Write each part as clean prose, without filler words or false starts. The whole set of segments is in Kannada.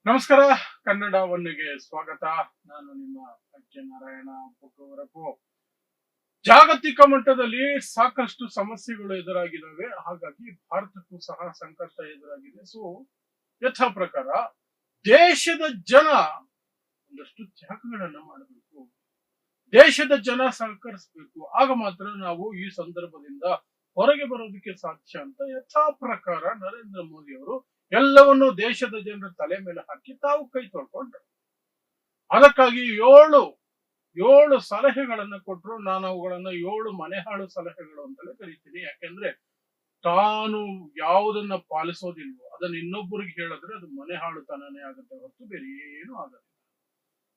ನಮಸ್ಕಾರ. ಕನ್ನಡ ಒನ್ನಿಗೆ ಸ್ವಾಗತ. ನಾನು ನಿಮ್ಮ ಅಕ್ಕೆ ನಾರಾಯಣ ಪುಟ್ಟೂರಪ್ಪು. ಜಾಗತಿಕ ಮಟ್ಟದಲ್ಲಿ ಸಾಕಷ್ಟು ಸಮಸ್ಯೆಗಳು ಎದುರಾಗಿದ್ದಾವೆ. ಹಾಗಾಗಿ ಭಾರತಕ್ಕೂ ಸಹ ಸಂಕಷ್ಟ ಎದುರಾಗಿದೆ. ಸೊ ಯಥಾ ಪ್ರಕಾರ ದೇಶದ ಜನ ಒಂದಷ್ಟು ತ್ಯಾಗಗಳನ್ನ ಮಾಡಬೇಕು. ದೇಶದ ಜನ ಸಹಕರಿಸಬೇಕು. ಆಗ ಮಾತ್ರ ನಾವು ಈ ಸಂದರ್ಭದಿಂದ ಹೊರಗೆ ಬರೋದಕ್ಕೆ ಸಾಧ್ಯ ಅಂತ ಯಥಾ ಪ್ರಕಾರ ನರೇಂದ್ರ ಮೋದಿ ಅವರು ಎಲ್ಲವನ್ನು ದೇಶದ ಜನರ ತಲೆ ಮೇಲೆ ಹಾಕಿ ತಾವು ಕೈ ತೊಳ್ಕೊಂಡ್ರು. ಅದಕ್ಕಾಗಿ ಏಳು ಸಲಹೆಗಳನ್ನ ಕೊಟ್ಟರು. ನಾನು ಅವುಗಳನ್ನ 7 ಮನೆಹಾಳು ಸಲಹೆಗಳು ಅಂತಲೇ ಕರಿತೀನಿ. ಯಾಕೆಂದ್ರೆ ತಾನು ಯಾವುದನ್ನ ಪಾಲಿಸೋದಿಲ್ವೋ ಅದನ್ನ ಇನ್ನೊಬ್ಬರಿಗೆ ಹೇಳಿದ್ರೆ ಅದು ಮನೆಹಾಳುತನನೇ ಆಗುತ್ತೆ ಹೊರತು ಬೇರೆ ಏನು ಆಗಲ್ಲ.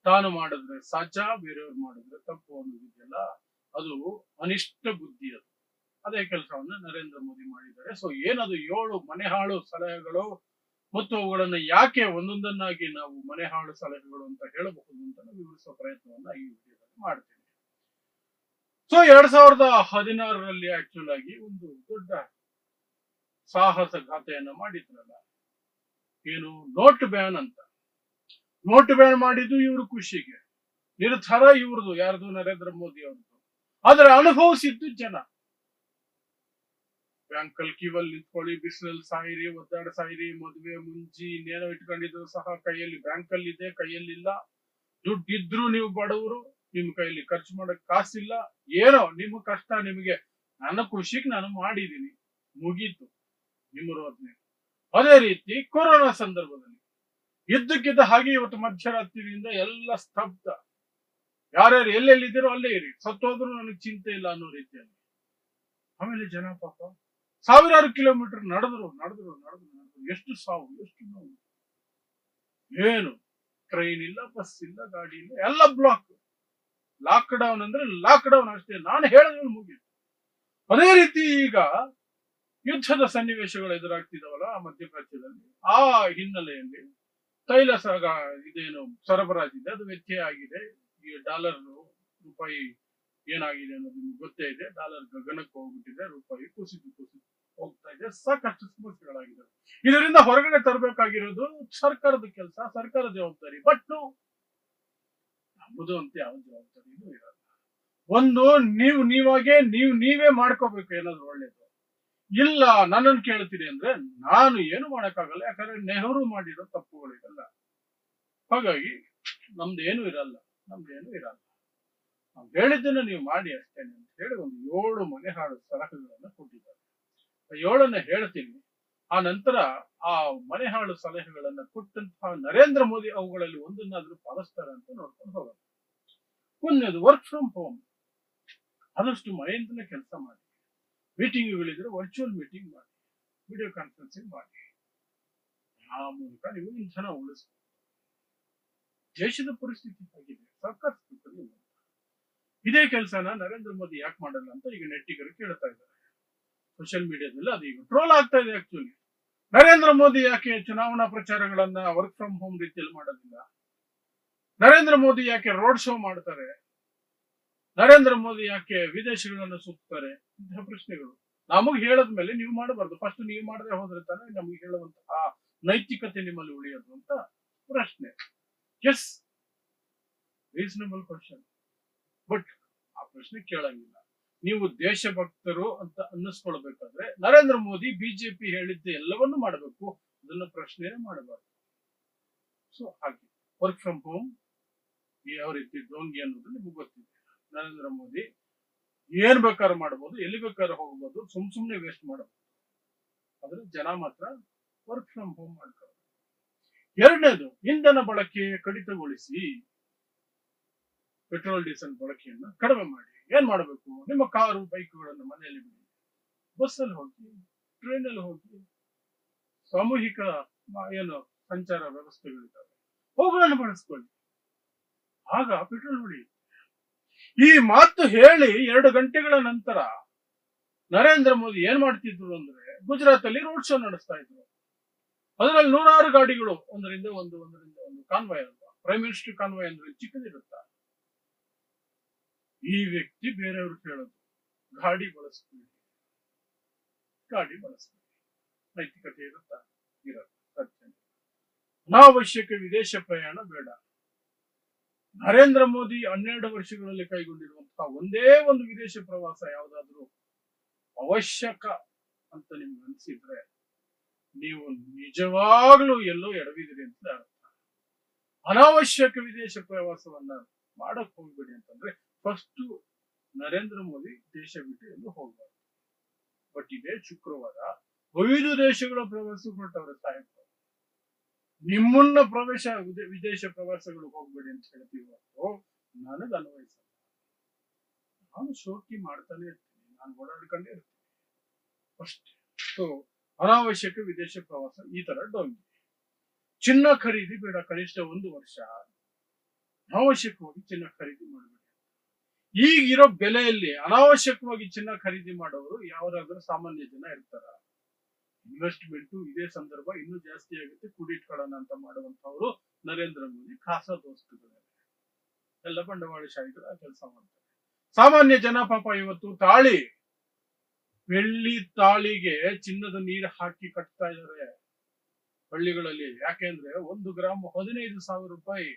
ತಾನು ಮಾಡಿದ್ರೆ ಸಜ್ಜ, ಬೇರೆಯವ್ರು ಮಾಡಿದ್ರೆ ತಪ್ಪು ಅನ್ನೋದಿದೆಯಲ್ಲ, ಅದು ಅನಿಷ್ಟ ಬುದ್ಧಿ. ಅದು ಅದೇ ಕೆಲಸವನ್ನ ನರೇಂದ್ರ ಮೋದಿ ಮಾಡಿದ್ದಾರೆ. ಸೊ ಏನದು 7 ಮನೆಹಾಳು ಸಲಹೆಗಳು ಮತ್ತು ಅವುಗಳನ್ನ ಯಾಕೆ ಒಂದೊಂದನ್ನಾಗಿ ನಾವು ಮನೆಹಾಳು ಸಲಹೆಗಳು ಅಂತ ಹೇಳಬಹುದು ಅಂತ ವಿವರಿಸುವ ಪ್ರಯತ್ನವನ್ನ ಈ ವಿಡಿಯೋದಲ್ಲಿ ಮಾಡ್ತೀನಿ. ಸೊ 2016ರಲ್ಲಿ ಆಕ್ಚುಲ್ ಆಗಿ ಒಂದು ದೊಡ್ಡ ಸಾಹಸ ಗಾಥೆಯನ್ನ ಮಾಡಿದ್ರಲ್ಲ, ಏನು ನೋಟ್ ಬ್ಯಾನ್ ಅಂತ. ನೋಟ್ ಬ್ಯಾನ್ ಮಾಡಿದ್ದು ಇವರು ಖುಷಿಗೆ, ನಿರ್ಧಾರ ಇವ್ರದು, ಯಾರ್ದು? ನರೇಂದ್ರ ಮೋದಿ ಅವ್ರದ್ದು. ಆದ್ರೆ ಅನುಭವಿಸಿದ್ದು ಜನ. ಬ್ಯಾಂಕಲ್ಲಿ ಕ್ಯೂವಲ್ಲಿ ನಿಂತ್ಕೊಳ್ಳಿ, ಬಿಸಿಲಲ್ಲಿ ಸಾಯಿರಿ, ಒದ್ದಾಡ ಸಾಯಿರಿ, ಮದುವೆ ಮುಂಜಿ ಇನ್ನೇನೋ ಇಟ್ಕೊಂಡಿದ್ರು ಸಹ ಕೈಯಲ್ಲಿ ಬ್ಯಾಂಕಲ್ಲಿ ಇದೆ, ಕೈಯಲ್ಲಿಲ್ಲ. ದುಡ್ಡಿದ್ರು ನೀವು ಬಡವರು, ನಿಮ್ ಕೈಯಲ್ಲಿ ಖರ್ಚು ಮಾಡಕ್ ಕಾಸಿಲ್ಲ. ಏನೋ ನಿಮ್ಮ ಕಷ್ಟ ನಿಮಗೆ, ನನ್ನ ಖುಷಿಗೆ ನಾನು ಮಾಡಿದೀನಿ, ಮುಗೀತು ನಿಮ್ಮ ರೋದನೆ. ಅದೇ ರೀತಿ ಕೊರೋನಾ ಸಂದರ್ಭದಲ್ಲಿ ಇದ್ದಕ್ಕಿದ್ದ ಹಾಗೆ ಇವತ್ತು ಮಧ್ಯರಾತ್ರಿಯಿಂದ ಎಲ್ಲ ಸ್ತಬ್ಧ. ಯಾರ್ಯಾರು ಎಲ್ಲೆಲ್ಲಿದ್ದೀರೋ ಅಲ್ಲೇ ಇರಿ, ಸತ್ತೋದ್ರು ನನಗೆ ಚಿಂತೆ ಇಲ್ಲ ಅನ್ನೋ ರೀತಿಯಲ್ಲಿ. ಆಮೇಲೆ ಜನ ಪಾಪ ಸಾವಿರಾರು ಕಿಲೋಮೀಟರ್ ನಡೆದ್ರು. ಎಷ್ಟು ಸಾವು, ಎಷ್ಟು ನೋವು. ಏನು ಟ್ರೈನ್ ಇಲ್ಲ, ಬಸ್ ಇಲ್ಲ, ಗಾಡಿ ಇಲ್ಲ, ಎಲ್ಲ ಬ್ಲಾಕ್. ಲಾಕ್ ಡೌನ್ ಅಂದ್ರೆ ಲಾಕ್ ಡೌನ್ ಅಷ್ಟೇ. ನಾನು ಹೇಳಿದ್ರೆ ಮುಗಿತು. ಅದೇ ರೀತಿ ಈಗ ಯುದ್ಧದ ಸನ್ನಿವೇಶಗಳು ಎದುರಾಗ್ತಿದಾವಲ್ಲ ಮಧ್ಯಪ್ರಾಚ್ಯದಲ್ಲಿ, ಆ ಹಿನ್ನೆಲೆಯಲ್ಲಿ ತೈಲ ಇದೇನು ಸರಬರಾಜಿದೆ ಅದು ವ್ಯತ್ಯಯ ಆಗಿದೆ. ಈ ಡಾಲರ್ ರೂಪಾಯಿ ಏನಾಗಿದೆ ಅನ್ನೋದು ನಿಮ್ಗೆ ಗೊತ್ತೇ ಇದೆ. ಡಾಲರ್ ಗಗನಕ್ಕೆ ಹೋಗ್ಬಿಟ್ಟಿದೆ, ರೂಪಾಯಿ ಕುಸಿದು ಹೋಗ್ತಾ ಇದೆ. ಸಾಕಷ್ಟು ಸಮಸ್ಯೆಗಳಾಗಿದೆ. ಇದರಿಂದ ಹೊರಗಡೆ ತರಬೇಕಾಗಿರೋದು ಸರ್ಕಾರದ ಕೆಲಸ, ಸರ್ಕಾರ ಜವಾಬ್ದಾರಿ. ಬಟ್ ನಮ್ಮದು ಅಂತ ಯಾವ ಜವಾಬ್ದಾರಿನೂ ಇರಲ್ಲ. ಒಂದು ನೀವೇ ಮಾಡ್ಕೋಬೇಕು ಏನಾದ್ರು ಒಳ್ಳೇದು. ಇಲ್ಲ ನನ್ನನ್ನು ಕೇಳ್ತೀನಿ ಅಂದ್ರೆ ನಾನು ಏನು ಮಾಡಕ್ಕಾಗಲ್ಲ. ಯಾಕಂದ್ರೆ ನೆಹರು ಮಾಡಿರೋ ತಪ್ಪುಗಳಿರಲ್ಲ. ಹಾಗಾಗಿ ನಮ್ದೇನು ಇರಲ್ಲ. ನಾವು ಹೇಳಿದ್ದನ್ನ ನೀವು ಮಾಡಿ ಅಷ್ಟೇ ಅಂತ ಹೇಳಿ ಒಂದು 7 ಮನೆಹಾಳು ಸಲಹೆಗಳನ್ನ ಕೊಟ್ಟಿದ್ದಾರೆ. 7ನ್ನ ಹೇಳ್ತೀನಿ. ಆ ನಂತರ ಆ ಮನೆಹಾಳು ಸಲಹೆಗಳನ್ನ ಕೊಟ್ಟಂತಹ ನರೇಂದ್ರ ಮೋದಿ ಅವುಗಳಲ್ಲಿ ಒಂದನ್ನಾದ್ರೂ ಪಾಲಿಸ್ತಾರೆ ಅಂತ ನೋಡ್ಕೊಂಡು ಹೋಗೋಣ. ಒಂದನೇದು ವರ್ಕ್ ಫ್ರಮ್ ಹೋಮ್. ಆದಷ್ಟು ಮನೆಯಿಂದಲೇ ಕೆಲಸ ಮಾಡಿ. ಮೀಟಿಂಗ್ಗಳಿದ್ರೆ ವರ್ಚುವಲ್ ಮೀಟಿಂಗ್ ಮಾಡಿ, ವಿಡಿಯೋ ಕಾನ್ಫರೆನ್ಸಿಂಗ್ ಮಾಡಿ. ಆ ಮೂಲಕ ನೀವು ಇಂಧನ ಉಳಿಸಬಹುದು. ದೇಶದ ಪರಿಸ್ಥಿತಿ ಆಗಿದೆ, ಸರ್ಕಾರ ಇದೇ ಕೆಲಸನ ನರೇಂದ್ರ ಮೋದಿ ಯಾಕೆ ಮಾಡಲ್ಲ ಅಂತ ಈಗ ನೆಟ್ಟಿಗರು ಕೇಳ್ತಾ ಇದ್ದಾರೆ. ಸೋಷಿಯಲ್ ಮೀಡಿಯಾದಲ್ಲಿ ಅದು ಈಗ ಟ್ರೋಲ್ ಆಗ್ತಾ ಇದೆ. ಆಕ್ಚುಲಿ ನರೇಂದ್ರ ಮೋದಿ ಯಾಕೆ ಚುನಾವಣಾ ಪ್ರಚಾರಗಳನ್ನ ವರ್ಕ್ ಫ್ರಮ್ ಹೋಮ್ ರೀತಿಯಲ್ಲಿ ಮಾಡೋದಿಲ್ಲ? ನರೇಂದ್ರ ಮೋದಿ ಯಾಕೆ ರೋಡ್ ಶೋ ಮಾಡ್ತಾರೆ? ನರೇಂದ್ರ ಮೋದಿ ಯಾಕೆ ವಿದೇಶಗಳನ್ನು ಸುತ್ತಾರೆ? ಇಂತಹ ಪ್ರಶ್ನೆಗಳು ನಮಗ್ ಹೇಳದ್ಮೇಲೆ ನೀವು ಮಾಡಬಾರ್ದು. ಫಸ್ಟ್ ನೀವು ಮಾಡದೆ ಹೋದ್ರೆ ತಾನೇ ನಮ್ಗೆ ಹೇಳುವಂತಹ ನೈತಿಕತೆ ನಿಮ್ಮಲ್ಲಿ ಉಳಿಯೋದು ಅಂತ ಪ್ರಶ್ನೆ. S, reasonable question. ಬಟ್ ಆ ಪ್ರಶ್ನೆ ಕೇಳಂಗಿಲ್ಲ. ನೀವು ದೇಶಭಕ್ತರು ಅಂತ ಅನ್ನಿಸ್ಕೊಳ್ಬೇಕಾದ್ರೆ ನರೇಂದ್ರ ಮೋದಿ ಬಿಜೆಪಿ ಹೇಳಿದ್ದೆ ಎಲ್ಲವನ್ನೂ ಮಾಡಬೇಕು, ಅದನ್ನ ಪ್ರಶ್ನೆ ಮಾಡಬಾರ್ದು. ಸೊ ಹಾಗೆ ವರ್ಕ್ ಫ್ರಮ್ ಹೋಮ್ ಯಾವ ರೀತಿ ಡೋಂಗಿ ಅನ್ನೋದು ನಿಮ್ಗೆ ಗೊತ್ತಿದೆ. ನರೇಂದ್ರ ಮೋದಿ ಏನ್ ಬೇಕಾದ್ರೂ ಮಾಡಬಹುದು, ಎಲ್ಲಿ ಬೇಕಾದ್ರೂ ಹೋಗ್ಬೋದು, ಸುಮ್ನೆ ವೇಸ್ಟ್ ಮಾಡಬಹುದು. ಆದ್ರೆ ಜನ ಮಾತ್ರ ವರ್ಕ್ ಫ್ರಮ್ ಹೋಮ್ ಮಾಡ್ತಾರೆ. ಎರಡನೇದು, ಇಂಧನ ಬಳಕೆ ಕಡಿತಗೊಳಿಸಿ. ಪೆಟ್ರೋಲ್ ಡೀಸೆಲ್ ಬಳಕೆಯನ್ನ ಕಡಿಮೆ ಮಾಡಿ. ಏನ್ ಮಾಡಬೇಕು? ನಿಮ್ಮ ಕಾರು ಬೈಕ್ಗಳನ್ನು ಮನೆಯಲ್ಲಿ ಬಿಡಿ, ಬಸ್ಸಲ್ಲಿ ಹೋಗಿ, ಟ್ರೈನಲ್ಲಿ ಹೋಗಿ, ಸಾಮೂಹಿಕ ಏನು ಸಂಚಾರ ವ್ಯವಸ್ಥೆಗಳಿದ್ದಾವೆ ಅವುಗಳನ್ನು ಬಳಸ್ಕೊಳ್ಳಿ. ಆಗ ಪೆಟ್ರೋಲ್ ಉಳಿಯುತ್ತೆ. ಈ ಮಾತು ಹೇಳಿ 2 ಗಂಟೆಗಳ ನಂತರ ನರೇಂದ್ರ ಮೋದಿ ಏನ್ ಮಾಡ್ತಿದ್ರು ಅಂದ್ರೆ ಗುಜರಾತ್ ಅಲ್ಲಿ ರೋಡ್ ಶೋ ನಡೆಸ್ತಾ ಇದ್ರು. ಅದರಲ್ಲಿ 100 ಗಾಡಿಗಳು ಒಂದರಿಂದ ಒಂದು ಕಾನ್ವಾಯ್ ಅಲ್ವಾ, ಪ್ರೈಮ್ ಮಿನಿಸ್ಟರ್ ಕಾನ್ವಾಯ್ ಅಂದ್ರೆ ಚಿಕ್ಕದಿರುತ್ತ. ಈ ವ್ಯಕ್ತಿ ಬೇರೆಯವರು ಕೇಳೋದು ಗಾಡಿ ಬಳಸ್ತೀವಿ, ನೈತಿಕತೆ ಇರುತ್ತಾ? ಇರಲ್ಲ. ಅನಾವಶ್ಯಕ ವಿದೇಶ ಪ್ರಯಾಣ ಬೇಡ. ನರೇಂದ್ರ ಮೋದಿ 12 ವರ್ಷಗಳಲ್ಲಿ ಕೈಗೊಂಡಿರುವಂತಹ ಒಂದೇ ಒಂದು ವಿದೇಶ ಪ್ರವಾಸ ಯಾವುದಾದ್ರೂ ಅವಶ್ಯಕ ಅಂತ ನಿಮ್ಗೆ ಅನ್ಸಿದ್ರೆ ನೀವು ನಿಜವಾಗ್ಲೂ ಎಲ್ಲೋ ಎಡವಿದಿರಿ ಅಂತ ಅರ್ಥ. ಅನಾವಶ್ಯಕ ವಿದೇಶ ಪ್ರವಾಸವನ್ನ ಮಾಡಕ್ ಹೋಗ್ಬೇಡಿ ಅಂತಂದ್ರೆ ಫಸ್ಟ್ ನರೇಂದ್ರ ಮೋದಿ ದೇಶ ಬಿಟ್ಟು ಎಲ್ಲೂ ಹೋಗ್ಬಾರ್ದು. ಬಟ್ ಇದೇ ಶುಕ್ರವಾರ 5 ದೇಶಗಳ ಪ್ರವಾಸ ಹೊರಟವ್ರೆ ಸಾಹೇಬ್. ನಿಮ್ಮನ್ನ ವಿದೇಶ ಪ್ರವಾಸಗಳು ಹೋಗ್ಬೇಡಿ ಅಂತ ಹೇಳ್ತೀವಿ. ನನಗೆ ಅನ್ವಯಿಸಲ್ಲ. ನಾನು ಶೋಕಿ ಮಾಡ್ತಾನೆ ಇರ್ತೀನಿ, ನಾನು ಓಡಾಡ್ಕೊಂಡೇ ಇರ್ತೀನಿ ಅಷ್ಟೇ. ಸೊ ಅನಾವಶ್ಯಕ ವಿದೇಶ ಪ್ರವಾಸ ಈ ತರ ಡೋಂಗಿ. ಚಿನ್ನ ಖರೀದಿ ಬೇಡ, ಕನಿಷ್ಠ 1 ವರ್ಷ ಅನಾವಶ್ಯಕವಾಗಿ ಚಿನ್ನ ಖರೀದಿ ಮಾಡಬೇಡಿ. ಈಗಿರೋ ಬೆಲೆಯಲ್ಲಿ ಅನಾವಶ್ಯಕವಾಗಿ ಚಿನ್ನ ಖರೀದಿ ಮಾಡೋರು ಯಾರಾದ್ರೂ ಸಾಮಾನ್ಯ ಜನ ಇರ್ತಾರ? ಇನ್ವೆಸ್ಟ್ಮೆಂಟ್ ಇದೇ ಸಂದರ್ಭ ಇನ್ನೂ ಜಾಸ್ತಿ ಆಗುತ್ತೆ, ಕೂಡಿಟ್ಕೊಳ್ಳೋಣ ಅಂತ ಮಾಡುವಂತವರು ನರೇಂದ್ರ ಮೋದಿ ಖಾಸಾ ದೋಸ್ತುಗಳು ಎಲ್ಲ ಬಂಡವಾಳಶಾಹಿಗಳ ಕೆಲಸ ಮಾಡ್ತಾರೆ. ಸಾಮಾನ್ಯ ಜನ ಪಾಪ ಇವತ್ತು ತಾಳಿ, ಬೆಳ್ಳಿ ತಾಳಿಗೆ ಚಿನ್ನದ ನೀರು ಹಾಕಿ ಕಟ್ತಾ ಇದ್ದಾರೆ ಹಳ್ಳಿಗಳಲ್ಲಿ. ಯಾಕೆಂದ್ರೆ 1 ಗ್ರಾಮ್ 15,000 ರೂಪಾಯಿ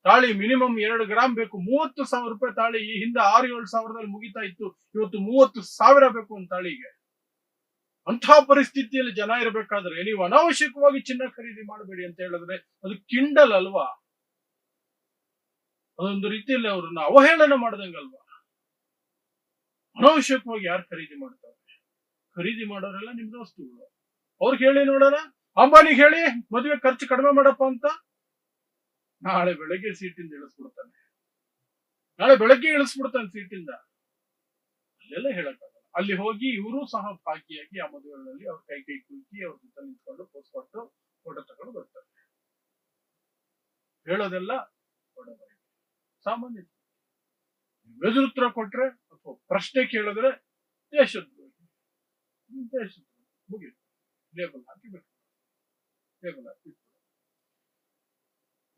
ತಾಳಿ, ಮಿನಿಮಮ್ 2 ಗ್ರಾಮ್ ಬೇಕು. 30,000 ರೂಪಾಯಿ ತಾಳಿ ಈ ಹಿಂದೆ 6-7 ಸಾವಿರದಲ್ಲಿ ಮುಗಿತಾ ಇತ್ತು, ಇವತ್ತು 30,000 ಬೇಕು ಒಂದು ತಾಳಿಗೆ. ಅಂಥ ಪರಿಸ್ಥಿತಿಯಲ್ಲಿ ಜನ ಇರಬೇಕಾದ್ರೆ ನೀವು ಅನಾವಶ್ಯಕವಾಗಿ ಚಿನ್ನ ಖರೀದಿ ಮಾಡಬೇಡಿ ಅಂತ ಹೇಳಿದ್ರೆ ಅದು ಕಿಂಡಲ್ ಅಲ್ವಾ? ಅದೊಂದು ರೀತಿಯಲ್ಲಿ ಅವ್ರನ್ನ ಅವಹೇಳನ ಮಾಡ್ದಂಗಲ್ವಾ? ಅನಾವಶ್ಯಕವಾಗಿ ಯಾರು ಖರೀದಿ ಮಾಡ್ತಾರೆ? ಖರೀದಿ ಮಾಡೋರೆಲ್ಲ ನಿಮ್ ದೋಸ್ತುಗಳು. ಅವ್ರಿಗೆ ಹೇಳಿ ನೋಡೋಣ, ಅಂಬಾನಿಗೆ ಹೇಳಿ ಮದುವೆ ಖರ್ಚು ಕಡಿಮೆ ಮಾಡಪ್ಪ ಅಂತ. ನಾಳೆ ಬೆಳಗ್ಗೆ ಸೀಟಿಂದ ಇಳಿಸ್ಬಿಡ್ತಾನೆ, ನಾಳೆ ಬೆಳಗ್ಗೆ ಇಳಿಸ್ಬಿಡ್ತಾನೆ ಸೀಟಿಂದ. ಅಲ್ಲೆಲ್ಲ ಹೇಳಕ್ಕಾಗಲ್ಲ. ಅಲ್ಲಿ ಹೋಗಿ ಇವರು ಸಹ ಭಾಗಿಯಾಗಿ ಆ ಮದುವೆಗಳಲ್ಲಿ ಅವ್ರ ಕೈ ಕುಲುಕಿ ಅವ್ರ ಜೊತೆ ನಿಂತ್ಕೊಂಡು ಪೋಸ್ ಕೊಟ್ಟು ಫೋಟೋ ತಗೊಂಡು ಬರ್ತಾರೆ. ಹೇಳೋದೆಲ್ಲ ಸಾಮಾನ್ಯ. ಎದುರುತ್ತರ ಕೊಟ್ರೆ ಅಥವಾ ಪ್ರಶ್ನೆ ಕೇಳಿದ್ರೆ ದೇಶದ್ರೋಹಿ ಮುಗಿದು ಲೇಬಲ್ ಹಾಕಿಬೇಕು. ಲೇಬಲ್ ಹಾಕಿ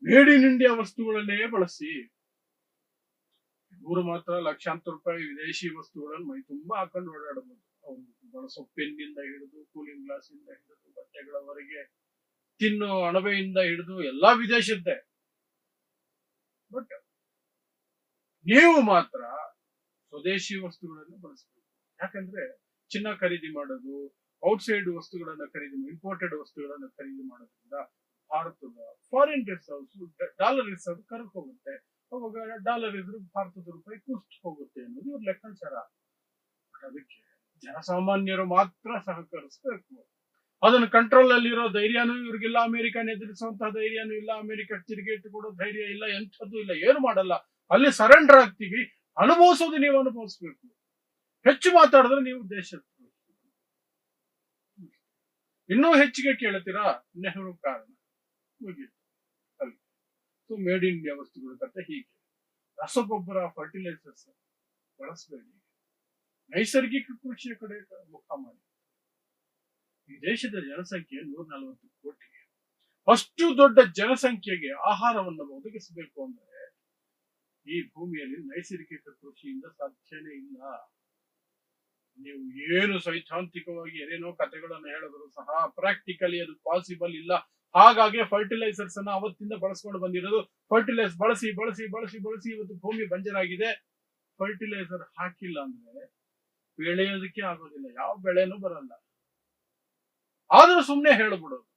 ಮೇಡ್ ಇನ್ ಇಂಡಿಯಾ ವಸ್ತುಗಳನ್ನೇ ಬಳಸಿ. ಇವರು ಮಾತ್ರ ಲಕ್ಷಾಂತರ ರೂಪಾಯಿ ವಿದೇಶಿ ವಸ್ತುಗಳನ್ನು ಮೈ ತುಂಬಾ ಹಾಕೊಂಡು ಓಡಾಡಬಹುದು. ಅವ್ರು ಬಳಸೋ ಪೆನ್ನಿಂದ ಹಿಡಿದು, ಕೂಲಿಂಗ್ ಗ್ಲಾಸ್ ಇಂದ ಹಿಡಿದು, ಬಟ್ಟೆಗಳವರೆಗೆ, ತಿನ್ನೋ ಅಣಬೆಯಿಂದ ಹಿಡಿದು ಎಲ್ಲಾ ವಿದೇಶದ್ದೇ. ಬಟ್ ನೀವು ಮಾತ್ರ ಸ್ವದೇಶಿ ವಸ್ತುಗಳನ್ನು ಬಳಸಬೇಕು. ಯಾಕಂದ್ರೆ ಚಿನ್ನ ಖರೀದಿ ಮಾಡೋದು, ಔಟ್ಸೈಡ್ ವಸ್ತುಗಳನ್ನ ಖರೀದಿ, ಇಂಪೋರ್ಟೆಡ್ ವಸ್ತುಗಳನ್ನ ಖರೀದಿ ಮಾಡೋದ್ರಿಂದ ಭಾರತದ ಫಾರಿನ್ ರಿಸರ್ವ್ಸ್, ಡಾಲರ್ ರಿಸರ್ವ್ ಕರಕ್ ಹೋಗುತ್ತೆ. ಅವಾಗ ಡಾಲರ್ ಇದ್ರು ಭಾರತದ ರೂಪಾಯಿ ಕುಸಿದು ಹೋಗುತ್ತೆ ಅನ್ನೋದು ಇವ್ರ ಲೆಕ್ಕಾಚಾರ. ಅದಕ್ಕೆ ಜನಸಾಮಾನ್ಯರು ಮಾತ್ರ ಸಹಕರಿಸಬೇಕು. ಅದನ್ನ ಕಂಟ್ರೋಲ್ ಅಲ್ಲಿ ಇರೋ ಧೈರ್ಯನೂ ಇವ್ರಿಗಿಲ್ಲ, ಅಮೆರಿಕನ್ ಎದುರಿಸುವಂತಹ ಧೈರ್ಯನೂ ಇಲ್ಲ, ಅಮೆರಿಕ ತಿರುಗೇಟು ಕೊಡೋ ಧೈರ್ಯ ಇಲ್ಲ, ಎಂಥದ್ದು ಇಲ್ಲ, ಏನು ಮಾಡಲ್ಲ. ಅಲ್ಲಿ ಸರೆಂಡರ್ ಆಗ್ತೀವಿ. ಅನುಭವಿಸೋದು ನೀವು ಅನುಭವಿಸ್ಬೇಕು. ಹೆಚ್ಚು ಮಾತಾಡಿದ್ರೆ ನೀವು ದೇಶದ ಇನ್ನೂ ಹೆಚ್ಚಿಗೆ ಕೇಳ್ತೀರಾ, ನೆಹರು ಕಾರಣ ಮುಗಿತು ಅಲ್ಲಿ. ಸೊ ಮೇಡ್ ಇನ್ ಇಂಡಿಯಾ ವಸ್ತುಗಳ ಕತೆ ಹೀಗೆ. ರಸಗೊಬ್ಬರ, ಫರ್ಟಿಲೈಸರ್ಸ್ ಬಳಸಬೇಡಿ. ನೈಸರ್ಗಿಕ ಕೃಷಿಯ ಕಡೆ ಮುಖ ಮಾಡಿ. ಈ ದೇಶದ ಜನಸಂಖ್ಯೆ 140 ಕೋಟಿ. ಅಷ್ಟು ದೊಡ್ಡ ಜನಸಂಖ್ಯೆಗೆ ಆಹಾರವನ್ನು ಒದಗಿಸಬೇಕು ಅಂದ್ರೆ ಈ ಭೂಮಿಯಲ್ಲಿ ನೈಸರ್ಗಿಕ ಕೃಷಿಯಿಂದ ಸಾಧ್ಯನೇ ಇಲ್ಲ. ನೀವು ಏನು ಸೈದ್ಧಾಂತಿಕವಾಗಿ ಏನೇನೋ ಕಥೆಗಳನ್ನು ಹೇಳಿದ್ರು ಸಹ ಪ್ರಾಕ್ಟಿಕಲಿ ಅದು ಪಾಸಿಬಲ್ ಇಲ್ಲ. ಹಾಗಾಗಿ ಫರ್ಟಿಲೈಸರ್ಸ್ ಅನ್ನ ಅವತ್ತಿಂದ ಬಳಸ್ಕೊಂಡು ಬಂದಿರೋದು. ಫರ್ಟಿಲೈಸರ್ ಬಳಸಿ ಬಳಸಿ ಬಳಸಿ ಬಳಸಿ ಇವತ್ತು ಭೂಮಿ ಬಂಜರಾಗಿದೆ. ಫರ್ಟಿಲೈಸರ್ ಹಾಕಿಲ್ಲ ಅಂದ್ರೆ ಬೆಳೆಯೋದಕ್ಕೆ ಆಗೋದಿಲ್ಲ, ಯಾವ ಬೆಳೆನೂ ಬರಲ್ಲ. ಆದ್ರೂ ಸುಮ್ನೆ ಹೇಳ್ಬಿಡೋದು,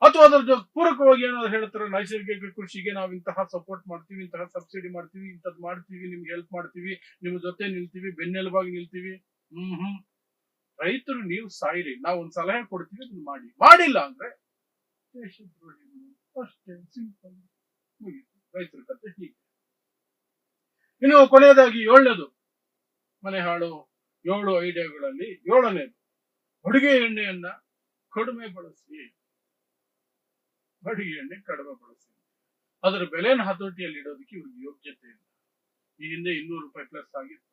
ಅಥವಾ ಅದ್ರ ಪೂರಕವಾಗಿ ಏನಾದ್ರು ಹೇಳ್ತಾರೆ, ನೈಸರ್ಗಿಕ ಕೃಷಿಗೆ ನಾವು ಇಂತಹ ಸಪೋರ್ಟ್ ಮಾಡ್ತೀವಿ, ಇಂತಹ ಸಬ್ಸಿಡಿ ಮಾಡ್ತೀವಿ, ಇಂಥದ್ದು ಮಾಡ್ತೀವಿ, ನಿಮ್ಗೆ ಹೆಲ್ಪ್ ಮಾಡ್ತೀವಿ, ನಿಮ್ ಜೊತೆ ನಿಲ್ತೀವಿ, ಬೆನ್ನೆಲುಬಾಗಿ ನಿಲ್ತೀವಿ. ರೈತರು ನೀವು ಸಾಯಿರಿ, ನಾವು ಒಂದ್ ಸಲಹೆ ಕೊಡ್ತೀವಿ, ಅದನ್ನ ಮಾಡಿ. ಮಾಡಿಲ್ಲ ಅಂದ್ರೆ ದೇಶದ್ರೋಹಿಗಳು ಅಷ್ಟೇ, ಸಿಂಪಲ್. ಮುಗಿತು ರೈತರ ಕತೆ ಹೀಗೆ. ಇನ್ನು ಕೊನೆಯದಾಗಿ 7ನೇದು ಮನೆ ಹಾಳು 7 ಐಡಿಯಾಗಳಲ್ಲಿ 7ನೇದು, ಅಡುಗೆ ಎಣ್ಣೆಯನ್ನ ಕಡಿಮೆ ಬಳಸಿ. ಅಡುಗೆ ಎಣ್ಣೆ ಕಡಿಮೆ ಬಳಸಿ. ಅದರ ಬೆಲೆನ ಹತೋಟಿಯಲ್ಲಿ ಇಡೋದಕ್ಕೆ ಇವ್ರಿಗೆ ಯೋಗ್ಯತೆ ಇಲ್ಲ. ಈ ಹಿಂದೆ 200 ರೂಪಾಯಿ ಪ್ಲಸ್ ಆಗಿತ್ತು.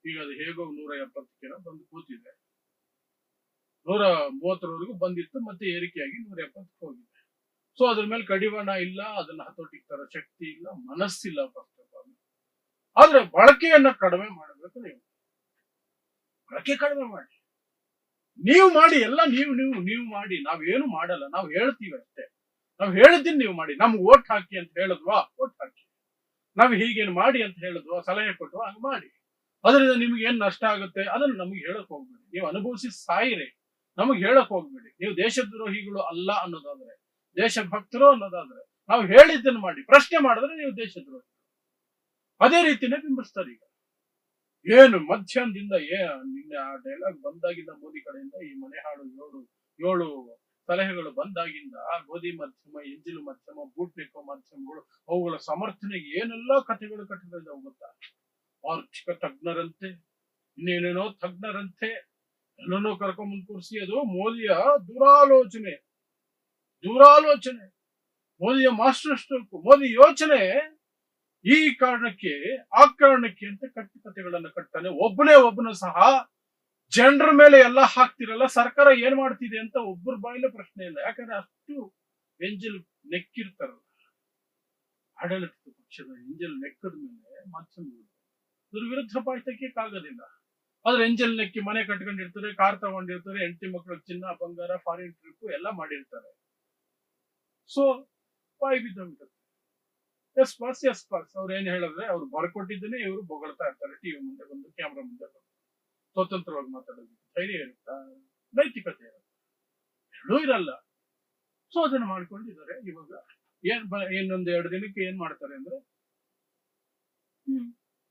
ಈಗ ಅದು ಹೇಗೋ 170 ಬಂದು ಕೂತಿದೆ. 130ರವರೆಗೂ ಬಂದಿತ್ತು, ಮತ್ತೆ ಏರಿಕೆಯಾಗಿ 170 ಹೋಗಿದೆ. ಸೊ ಅದ್ರ ಮೇಲೆ ಕಡಿವಾಣ ಇಲ್ಲ, ಅದನ್ನ ಹತೋಟಿಗೆ ತರ ಶಕ್ತಿ ಇಲ್ಲ, ಮನಸ್ಸಿಲ್ಲ. ಆದ್ರೆ ಬಳಕೆಯನ್ನ ಕಡಿಮೆ ಮಾಡಬೇಕು. ನೀವು ಬಳಕೆ ಕಡಿಮೆ ಮಾಡಿ. ನೀವು ಮಾಡಿ ಎಲ್ಲ ನೀವು ಮಾಡಿ, ನಾವೇನು ಮಾಡಲ್ಲ, ನಾವು ಹೇಳ್ತೀವಿ ಅಷ್ಟೇ. ನಾವು ಹೇಳಿದ್ದೀನಿ ನೀವು ಮಾಡಿ. ನಮ್ಗೆ ಓಟ್ ಹಾಕಿ ಅಂತ ಹೇಳಿದ್ವಾ, ಓಟ್ ಹಾಕಿ. ನಾವು ಹೀಗೇನು ಮಾಡಿ ಅಂತ ಹೇಳಿದ್ವಾ, ಸಲಹೆ ಕೊಟ್ವಾ, ಹಂಗ್ ಮಾಡಿ. ಅದರಿಂದ ನಿಮ್ಗೆ ಏನ್ ನಷ್ಟ ಆಗುತ್ತೆ ಅದನ್ನ ನಮ್ಗೆ ಹೇಳಕ್ ಹೋಗ್ಬೇಡಿ. ನೀವು ಅನುಭವಿಸಿ ಸಾಯಿರಿ, ನಮಗ್ ಹೇಳಕ್ ಹೋಗ್ಬೇಡಿ. ನೀವು ದೇಶದ್ರೋಹಿಗಳು ಅಲ್ಲ ಅನ್ನೋದಾದ್ರೆ, ದೇಶಭಕ್ತರು ಅನ್ನೋದಾದ್ರೆ ನಾವು ಹೇಳಿದ್ದನ್ನು ಮಾಡಿ. ಪ್ರಶ್ನೆ ಮಾಡಿದ್ರೆ ನೀವು ದೇಶದ್ರೋಹಿ. ಅದೇ ರೀತಿನೇ ಬಿಂಬಿಸ್ತಾರೆ ಈಗ. ಏನು ಮಧ್ಯಾಹ್ನದಿಂದ ನಿನ್ನೆ ಆ ಡೈಲಾಗ್ ಬಂದಾಗಿಂದ ಮೋದಿ ಕಡೆಯಿಂದ ಈ ಮನೆ ಹಾಡು ಏಳು ಸಲಹೆಗಳು ಬಂದಾಗಿಂದ ಗೋಧಿ ಮಾಧ್ಯಮ, ಎಂಜಿಲು ಮಾಧ್ಯಮ, ಬೂಟ್ ನೆಕ್ಕೋ ಮಾಧ್ಯಮಗಳು ಅವುಗಳ ಸಮರ್ಥನೆಗೆ ಏನೆಲ್ಲಾ ಕಥೆಗಳು ಕಟ್ಟಿದಾವೆ ಗೊತ್ತಾ. ಆರ್ಥಿಕ ತಜ್ಞರಂತೆ, ಇನ್ನೇನೇನೋ ತಜ್ಞರಂತೆ ಎಲ್ಲನೋ ಕರ್ಕೊಂಡ್ಬಂದು ಕೂರಿಸಿ, ಅದು ಮೋದಿಯ ದುರಾಲೋಚನೆ, ಮೋದಿಯ ಮಾಸ್ಟರ್ ಸ್ಟ್ರೋಕ್, ಮೋದಿ ಯೋಚನೆ. ಈ ಕಾರಣಕ್ಕೆ ಆ ಕಾರಣಕ್ಕೆ ಅಂತ ಕಟ್ಟುಕತೆಗಳನ್ನ ಕಟ್ತಾನೆ. ಒಬ್ಬನು ಸಹ ಜನರ ಮೇಲೆ ಎಲ್ಲ ಹಾಕ್ತಿರಲ್ಲ, ಸರ್ಕಾರ ಏನ್ ಮಾಡ್ತಿದೆ ಅಂತ ಒಬ್ಬರ ಬಾಯಿಲೆ ಪ್ರಶ್ನೆ ಇಲ್ಲ. ಯಾಕಂದ್ರೆ ಅಷ್ಟು ಎಂಜಲ್ ನೆಕ್ಕಿರ್ತಾರಲ್ಲ, ಆಡಳಿತ ಪಕ್ಷದ ಎಂಜಲ್ ನೆಕ್ಕದ ಮೇಲೆ ಮಾಧ್ಯಮಗಳು ಅದ್ರ ವಿರುದ್ಧ ಬಾಯ್ತಕ್ಕಾಗೋದಿಲ್ಲ. ಆದ್ರೆ ಎಂಜಲ್ ನೆಕ್ಕಿ ಮನೆ ಕಟ್ಕೊಂಡಿರ್ತಾರೆ, ಕಾರ್ ತಗೊಂಡಿರ್ತಾರೆ, ಹೆಂಡತಿ ಮಕ್ಕಳಿಗೆ ಚಿನ್ನ ಬಂಗಾರ, ಫಾರಿನ್ ಟ್ರಿಪ್ ಎಲ್ಲ ಮಾಡಿರ್ತಾರೆ. ಸೊ ಬಾಯಿ ಬಿದ್ದೋಗ್ಬಿಡುತ್ತೆ. ಎಸ್ ಪಾಸ್ ಅವ್ರು ಏನ್ ಹೇಳಿದ್ರೆ ಅವ್ರು ಬರ್ಕೊಟ್ಟಿದ್ದೇನೆ ಇವರು ಬೊಗಳ್ತಾ ಇರ್ತಾರೆ. ಟಿವಿ ಮುಂದೆ ಬಂದು, ಕ್ಯಾಮ್ರಾ ಮುಂದೆ ಬಂದು ಸ್ವತಂತ್ರವಾಗಿ ಮಾತಾಡೋದು ಧೈರ್ಯ ಇರುತ್ತಾ, ನೈತಿಕತೆ ಇರುತ್ತೆ, ಎರಡೂ ಇರಲ್ಲ. ಸೊ ಅದನ್ನ ಮಾಡ್ಕೊಂಡಿದ್ದಾರೆ. ಇವಾಗ ಇನ್ನೊಂದ್ 2 ದಿನಕ್ಕೆ ಏನ್ ಮಾಡ್ತಾರೆ ಅಂದ್ರೆ,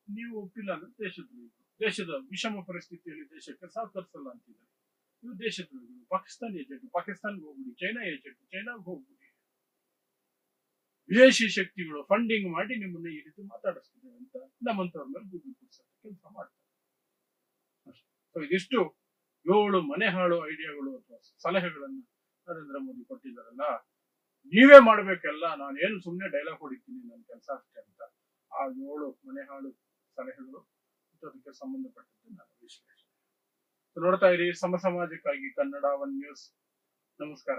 ನೀವು ಒಪ್ಪಿಲ್ಲ ಅಂದ್ರೆ ದೇಶದ ವಿಷಮ ಪರಿಸ್ಥಿತಿಯಲ್ಲಿ ದೇಶಕ್ಕೆ ಸಹಕರಿಸಲ್ಲ ಅಂತಿದ್ದಾರೆ. ಇವು ದೇಶದ್ರೋಹಿಗಳು. ಪಾಕಿಸ್ತಾನ ಏಜೆಂಟ್, ಪಾಕಿಸ್ತಾನ್ಗೆ ಹೋಗ್ಬಿಡಿ. ಚೈನಾ ಏಜೆಂಟ್, ಚೈನಾಗ್ ಹೋಗ್ಬಿಡಿ. ವಿದೇಶಿ ಶಕ್ತಿಗಳು ಫಂಡಿಂಗ್ ಮಾಡಿ ನಿಮ್ಮನ್ನ ಈ ರೀತಿ ಮಾತಾಡಿಸ್ತಿದೆ ಅಂತ ನಮ್ಮಂತವ್ರ ಮೇಲೆ ಗೂಗಲ್ ಕೆಲಸ ಮಾಡ್ತಾರೆ. ಇದಿಷ್ಟು 7 ಮನೆ ಹಾಳು ಐಡಿಯಾಗಳು ಅಥವಾ ಸಲಹೆಗಳನ್ನ ನರೇಂದ್ರ ಮೋದಿ ಕೊಟ್ಟಿದ್ದಾರಲ್ಲ. ನೀವೇ ಮಾಡ್ಬೇಕೆಲ್ಲ, ನಾನೇನು ಸುಮ್ಮನೆ ಡೈಲಾಗ್ ಹೊಡಿತೀನಿ, ನನ್ನ ಕೆಲಸ ಅಷ್ಟೇ ಅಂತ. ಆ 7 ಮನೆ ಹಾಳು ಸಲಹೆಗಳು ಅದಕ್ಕೆ ಸಂಬಂಧಪಟ್ಟಂತೆ ನಾನು ವಿಶ್ಲೇಷಣೆ ನೋಡ್ತಾ ಇರಿ. ಸಮಾಜಕ್ಕಾಗಿ ಕನ್ನಡ 1 ನ್ಯೂಸ್. ನಮಸ್ಕಾರ.